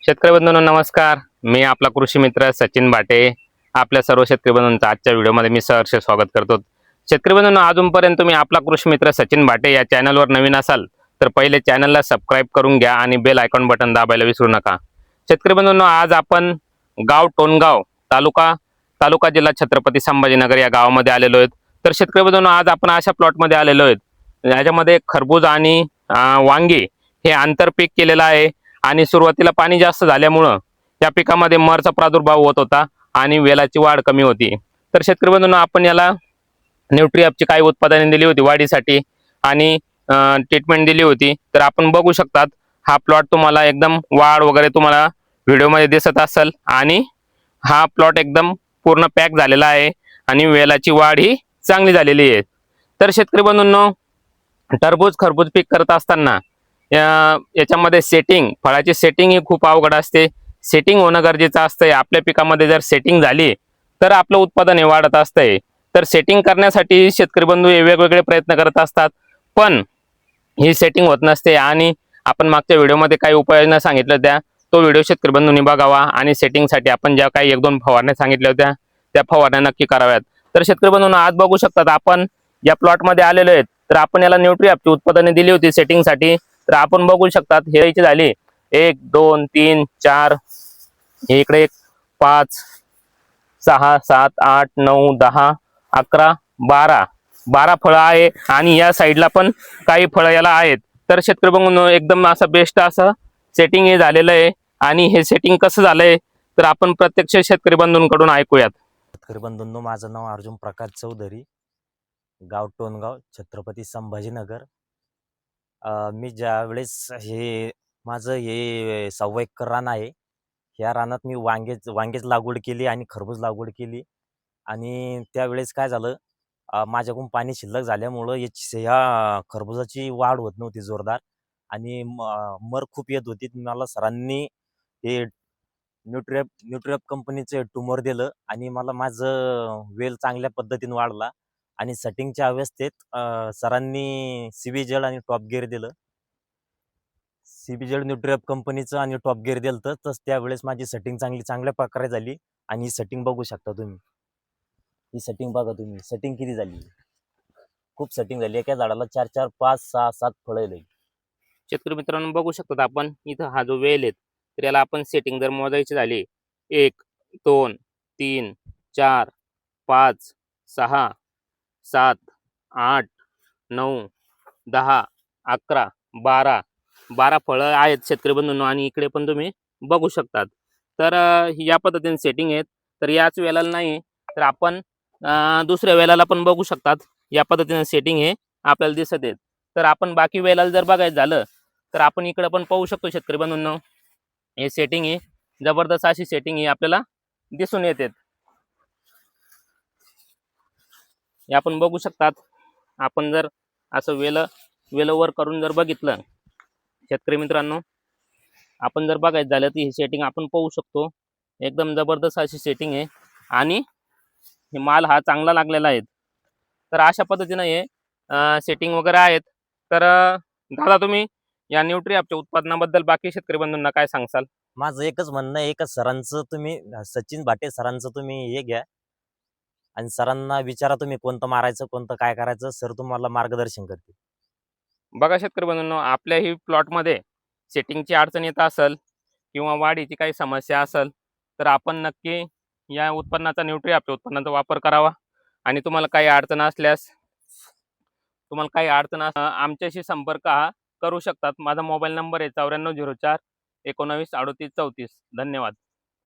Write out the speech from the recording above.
शेतकरी बंधूंनो नमस्कार. मी आपला कृषी मित्र सचिन बाटे. आपल्या सर्व शेतकरी बंधूंचं आजच्या व्हिडिओमध्ये मी सहर्ष स्वागत करतो. शेतकरी बंधूंनो, अजूनपर्यंत तुम्ही आपला कृषी मित्र सचिन बाटे या चॅनलवर नवीन असाल तर पहिले चॅनलला सबस्क्राईब करून घ्या आणि बेल आयकॉन बटन दाबायला विसरू नका. शेतकरी बंधूंनो, आज आपण गाव टोनगाव तालुका जिल्हा छत्रपती संभाजीनगर या गावामध्ये आलेलो आहेत. तर शेतकरी बंधूंनो, आज आपण अशा प्लॉटमध्ये आलेलो आहेत याच्यामध्ये खरबूज आणि वांगी हे आंतरपीक केलेलं आहे. आणि सुरुवातीला पाणी जास्त झाल्यामुळं या पिकामध्ये मरचा प्रादुर्भाव होत होता आणि वेलाची वाढ कमी होती. तर शेतकरी बंधूंनो, आपण याला न्यूट्रिअपची काही उत्पादने दिली होती वाढीसाठी आणि ट्रीटमेंट दिली होती. तर आपण बघू शकतात हा प्लॉट तुम्हाला एकदम वाढ वगैरे तुम्हाला व्हिडिओमध्ये दिसत असेल आणि हा प्लॉट एकदम पूर्ण पॅक झालेला आहे आणि वेलाची वाढ ही चांगली झालेली आहे. तर शेतकरी बंधूंनो, टरबूज खरबूज पीक करत असताना याच्यामध्ये फळाची सेटिंग ही खूप अवघड असते. सेटिंग होणं गरजेचं असतंय. आपल्या पिकामध्ये जर सेटिंग झाली तर आपलं उत्पादन हे वाढत असतंय. तर सेटिंग करण्यासाठी शेतकरी बंधू हे वेगवेगळे प्रयत्न करत असतात, पण ही सेटिंग होत नसते. आणि आपण मागच्या व्हिडिओमध्ये काही उपाययोजना सांगितल्या तो व्हिडिओ शेतकरी बंधूंनी बघावा आणि सेटिंगसाठी आपण ज्या काही 1-2 फवारण्या सांगितल्या होत्या त्या फवारण्या नक्की कराव्यात. तर शेतकरी बंधूंनो, आज बघू शकतात आपण या प्लॉटमध्ये आलेलो आहेत. तर आपण याला न्यूट्रिअपची उत्पादने दिली होती सेटिंगसाठी. तर आपण बघू शकतात हे याची झाली 1 2 3 4 इकडे 1 5 6 7 8 9 10 11 12 फळं आहे आणि या साईडला पण काही फळं याला आहेत. तर शेतकरी बंधूंनो, एकदम असं बेस्ट असं सेटिंग हे झालेलं आहे. आणि हे सेटिंग कसं झालंय तर आपण प्रत्यक्ष शेतकरी बंधूंकडून ऐकूयात. शेतकरी बंधूंनो, माझं नाव अर्जुन प्रकाश चौधरी, गाव टोनगाव, छत्रपती संभाजीनगर. मी ज्या वेळेस माझं हे 6 एकर रान आहे. ह्या रानात मी वांगेच लागवड केली आणि खरबूज लागवड केली. आणि त्यावेळेस काय झालं, माझ्याकडून पाणी शिल्लक झाल्यामुळं ह्या खरबुजाची वाढ होत नव्हती जोरदार आणि मर खूप येत होती. मला सरांनी हे न्यूट्रिअप कंपनीचं टुमर दिलं आणि मला माझं वेल चांगल्या पद्धतीने वाढला. आणि सेटिंगच्या अवस्थेत सरांनी सीबीजेड आणि टॉप गिअर दिलं. सीबीजेड न्यूट्रिअप कंपनीचं आणि टॉप गिअर दिलं तर त्यावेळेस माझी सेटिंग चांगल्या प्रकारे झाली. आणि ही सेटिंग बघू शकता तुम्ही. ही सेटिंग बघा तुम्ही, सेटिंग किती झाली. खूप सेटिंग झाली. एका झाडाला 4 5 6 7 फळं येईल. शेतकरी मित्रांनो, बघू शकतात आपण इथं हा जो वेल आहे तर याला आपण सेटिंग जर मोजायची झाली 1 2 3 4 5 6 7 8 9 10 11 12 फळं आहेत शेतकरी बंधूंनो. आणि इकडे पण तुम्ही बघू शकतात. तर या पद्धतीने सेटिंग आहेत. तर याच वेलाला नाही तर आपण दुसऱ्या वेलाला पण बघू शकतात. या पद्धतीने सेटिंग हे आपल्याला दिसत आहेत. तर आपण बाकी वेलाला जर बघायचं झालं तर आपण इकडे पण पाहू शकतो शेतकरी बंधूंनो, हे सेटिंग ही जबरदस्त अशी सेटिंग ही आपल्याला दिसून येते. हे आपण बघू शकतात. आपण जर असं वेलवर करून जर बघितलं शेतकरी मित्रांनो, आपण जर बघायचं झालं तर ही सेटिंग आपण पाहू शकतो. एकदम जबरदस्त अशी सेटिंग आहे आणि हे माल हा चांगला लागलेला आहे. तर अशा पद्धतीनं हे सेटिंग वगैरे आहेत. तर दादा, तुम्ही या न्यूट्रिअपच्या उत्पादनाबद्दल बाकी शेतकरी बंधूंना काय सांगसाल? माझं एकच म्हणणं आहे, एकच सरांचं तुम्ही सचिन भाटे सरांचं तुम्ही हे घ्या आणि सरांना विचारा तुम्ही कोणतं मारायचं कोणतं काय करायचं. सर तुम्हाला मार्गदर्शन करतील. बघा शेतकरी बंधूंनो, आपल्याही प्लॉटमध्ये सेटिंगची अडचण येत असेल किंवा वाढीची काही समस्या असेल तर आपण नक्की या उत्पन्नाचा न्यूट्रिअपच्या उत्पन्नाचा वापर करावा. आणि तुम्हाला काही अडचण असल्यास आमच्याशी संपर्क हा करू शकतात. माझा मोबाईल नंबर आहे 9404 19 38 34. धन्यवाद.